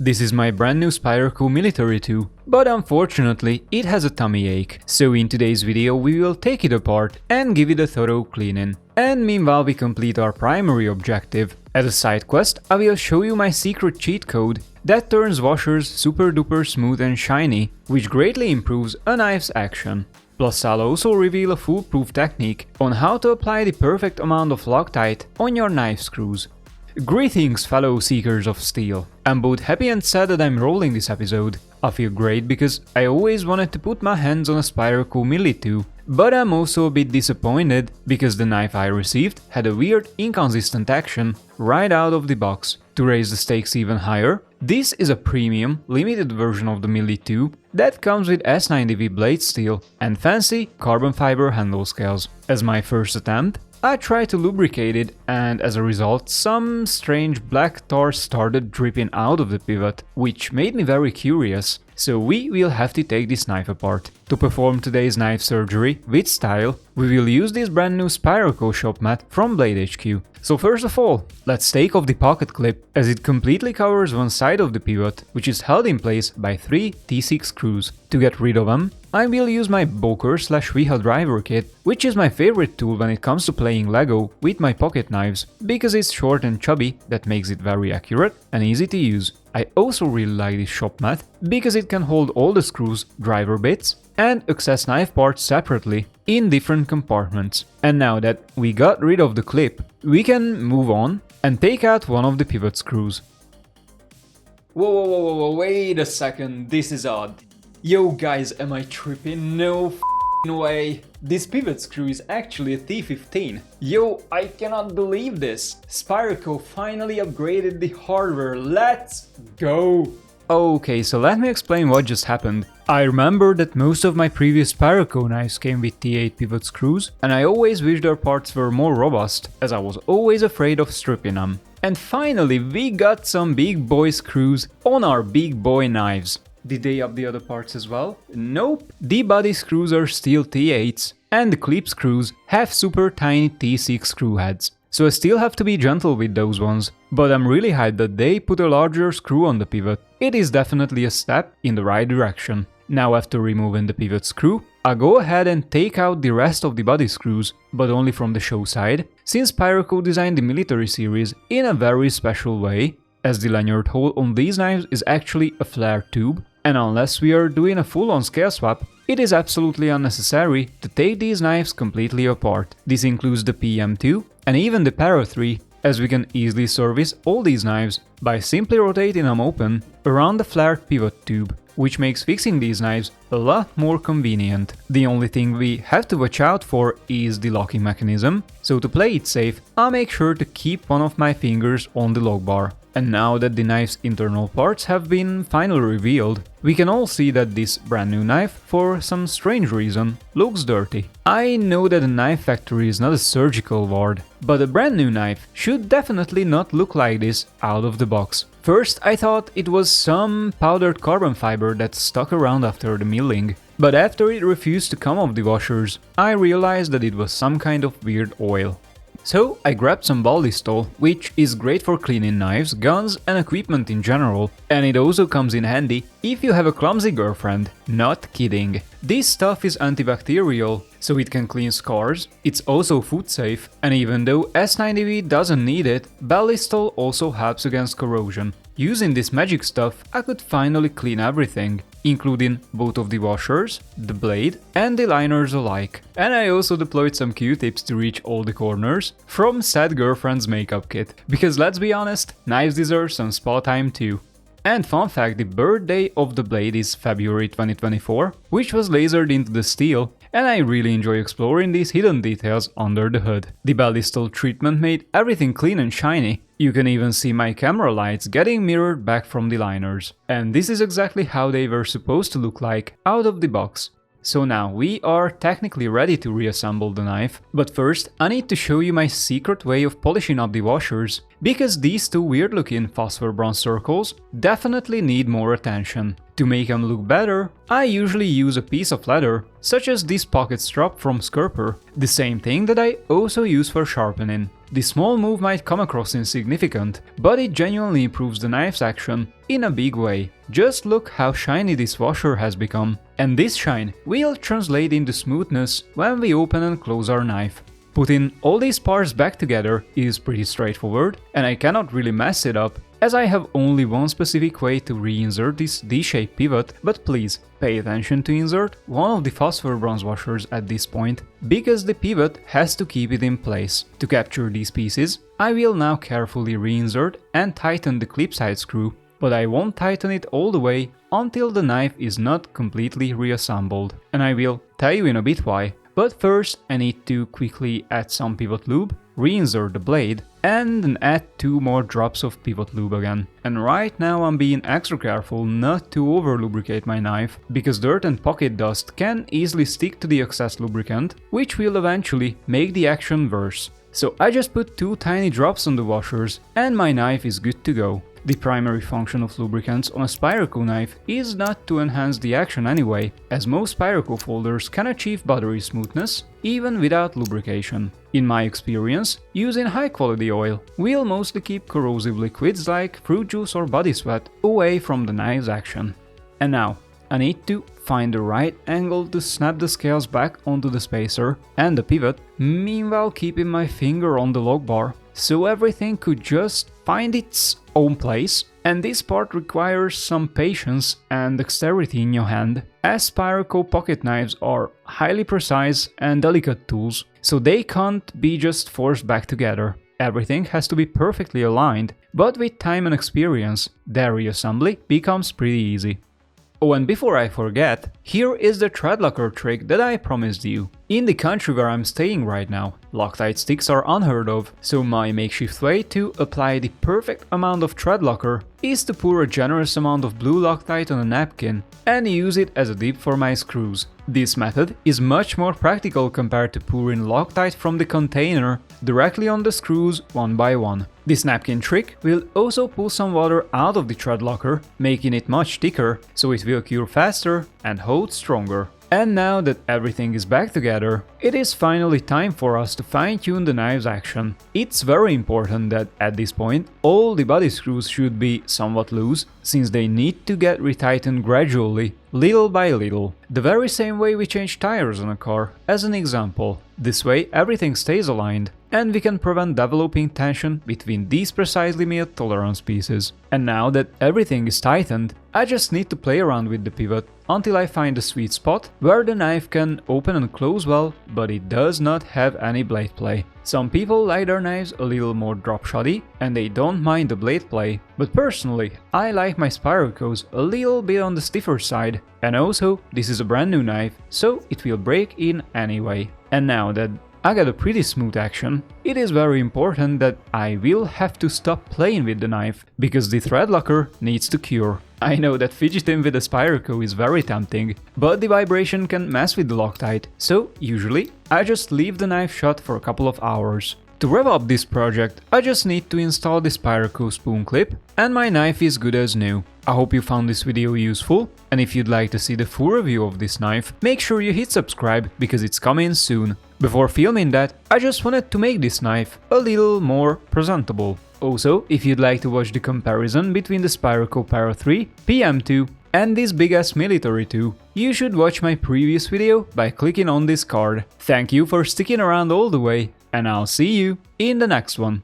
This is my brand new Spyderco Military 2, but unfortunately it has a tummy ache, so in today's video we will take it apart and give it a thorough cleaning. And meanwhile we complete our primary objective. As a side quest, I will show you my secret cheat code that turns washers super duper smooth and shiny, which greatly improves a knife's action. Plus I'll also reveal a foolproof technique on how to apply the perfect amount of Loctite on your knife screws. Greetings fellow seekers of steel. I'm both happy and sad that I'm rolling this episode. I feel great because I always wanted to put my hands on a Spyderco Military 2, but I'm also a bit disappointed because the knife I received had a weird inconsistent action right out of the box. To raise the stakes even higher, this is a premium, limited version of the Military 2 that comes with S90V blade steel and fancy carbon fiber handle scales. As my first attempt, I tried to lubricate it and as a result some strange black tar started dripping out of the pivot, which made me very curious, so we will have to take this knife apart. To perform today's knife surgery with style, we will use this brand new Spyderco shop mat from Blade HQ. So first of all, let's take off the pocket clip, as it completely covers one side of the pivot, which is held in place by 3 T6 screws. To get rid of them, I will use my Boker/Viha driver kit, which is my favorite tool when it comes to playing Lego with my pocket knives, because it's short and chubby, that makes it very accurate and easy to use. I also really like this shop mat, because it can hold all the screws, driver bits and access knife parts separately in different compartments. And now that we got rid of the clip, we can move on and take out one of the pivot screws. Whoa, wait a second, this is odd. Yo guys, am I tripping? No f***ing way. This pivot screw is actually a T15. Yo, I cannot believe this. Spyderco finally upgraded the hardware, let's go! Okay, so let me explain what just happened. I remember that most of my previous Spyderco knives came with T8 pivot screws, and I always wished their parts were more robust, as I was always afraid of stripping them. And finally we got some big boy screws on our big boy knives. Did they up the other parts as well? Nope. The body screws are still T8s, and the clip screws have super tiny T6 screw heads. So I still have to be gentle with those ones, but I'm really hyped that they put a larger screw on the pivot. It is definitely a step in the right direction. Now after removing the pivot screw, I'll go ahead and take out the rest of the body screws, but only from the show side, since Spyderco designed the military series in a very special way, as the lanyard hole on these knives is actually a flare tube, and unless we are doing a full-on scale swap, it is absolutely unnecessary to take these knives completely apart. This includes the PM2 and even the Para 3, as we can easily service all these knives by simply rotating them open around the flared pivot tube, which makes fixing these knives a lot more convenient. The only thing we have to watch out for is the locking mechanism, so to play it safe, I'll make sure to keep one of my fingers on the lock bar. And now that the knife's internal parts have been finally revealed, we can all see that this brand new knife, for some strange reason, looks dirty. I know that a knife factory is not a surgical ward, but a brand new knife should definitely not look like this out of the box. First I thought it was some powdered carbon fiber that stuck around after the milling, but after it refused to come off the washers, I realized that it was some kind of weird oil. So I grabbed some Ballistol, which is great for cleaning knives, guns and equipment in general, and it also comes in handy if you have a clumsy girlfriend. Not kidding. This stuff is antibacterial, so it can clean scars, it's also food safe, and even though S90V doesn't need it, Ballistol also helps against corrosion. Using this magic stuff, I could finally clean everything, including both of the washers, the blade and the liners alike. And I also deployed some Q-tips to reach all the corners from said girlfriend's makeup kit, because let's be honest, knives deserve some spa time too. And fun fact, the birthday of the blade is February 2024, which was lasered into the steel, and I really enjoy exploring these hidden details under the hood. The Ballistol treatment made everything clean and shiny. You can even see my camera lights getting mirrored back from the liners. And this is exactly how they were supposed to look like out of the box. So now we are technically ready to reassemble the knife, but first I need to show you my secret way of polishing up the washers, because these two weird looking phosphor bronze circles definitely need more attention. To make them look better, I usually use a piece of leather, such as this pocket strap from Skirper, the same thing that I also use for sharpening. This small move might come across insignificant, but it genuinely improves the knife's action in a big way. Just look how shiny this washer has become. And this shine will translate into smoothness when we open and close our knife. Putting all these parts back together is pretty straightforward, and I cannot really mess it up, as I have only one specific way to reinsert this D-shaped pivot, but please pay attention to insert one of the phosphor bronze washers at this point, because the pivot has to keep it in place. To capture these pieces, I will now carefully reinsert and tighten the clip side screw, but I won't tighten it all the way until the knife is not completely reassembled, and I will tell you in a bit why. But first I need to quickly add some pivot lube, reinsert the blade, and then add 2 more drops of pivot lube again. And right now I'm being extra careful not to over lubricate my knife, because dirt and pocket dust can easily stick to the excess lubricant, which will eventually make the action worse. So I just put 2 tiny drops on the washers and my knife is good to go. The primary function of lubricants on a Spyderco knife is not to enhance the action anyway, as most Spyderco folders can achieve buttery smoothness even without lubrication. In my experience, using high quality oil will mostly keep corrosive liquids like fruit juice or body sweat away from the knife's action. And now, I need to find the right angle to snap the scales back onto the spacer and the pivot, meanwhile keeping my finger on the lock bar, so everything could just find its own place. And this part requires some patience and dexterity in your hand, as Spyderco pocket knives are highly precise and delicate tools, so they can't be just forced back together. Everything has to be perfectly aligned, but with time and experience, their reassembly becomes pretty easy. Oh, and before I forget, here is the thread locker trick that I promised you. In the country where I'm staying right now, Loctite sticks are unheard of, so my makeshift way to apply the perfect amount of thread locker is to pour a generous amount of blue Loctite on a napkin and use it as a dip for my screws. This method is much more practical compared to pouring Loctite from the container directly on the screws one by one. This napkin trick will also pull some water out of the thread locker, making it much thicker, so it will cure faster and hold stronger. And now that everything is back together, it is finally time for us to fine-tune the knife's action. It's very important that at this point, all the body screws should be somewhat loose, since they need to get retightened gradually, little by little. The very same way we change tires on a car, as an example. This way everything stays aligned, and we can prevent developing tension between these precisely made tolerance pieces. And now that everything is tightened, I just need to play around with the pivot until I find the sweet spot where the knife can open and close well, but it does not have any blade play. Some people like their knives a little more drop shoddy and they don't mind the blade play, but personally I like my Spydercos a little bit on the stiffer side, and also this is a brand new knife, so it will break in anyway. And now that I got a pretty smooth action, it is very important that I will have to stop playing with the knife, because the thread locker needs to cure. I know that fidgeting with a Spyderco is very tempting, but the vibration can mess with the Loctite, so usually I just leave the knife shut for a couple of hours. To rev up this project, I just need to install the Spyderco spoon clip, and my knife is good as new. I hope you found this video useful, and if you'd like to see the full review of this knife, make sure you hit subscribe, because it's coming soon. Before filming that, I just wanted to make this knife a little more presentable. Also, if you'd like to watch the comparison between the Spyderco Para 3, PM2 and this big ass military 2, you should watch my previous video by clicking on this card. Thank you for sticking around all the way, and I'll see you in the next one.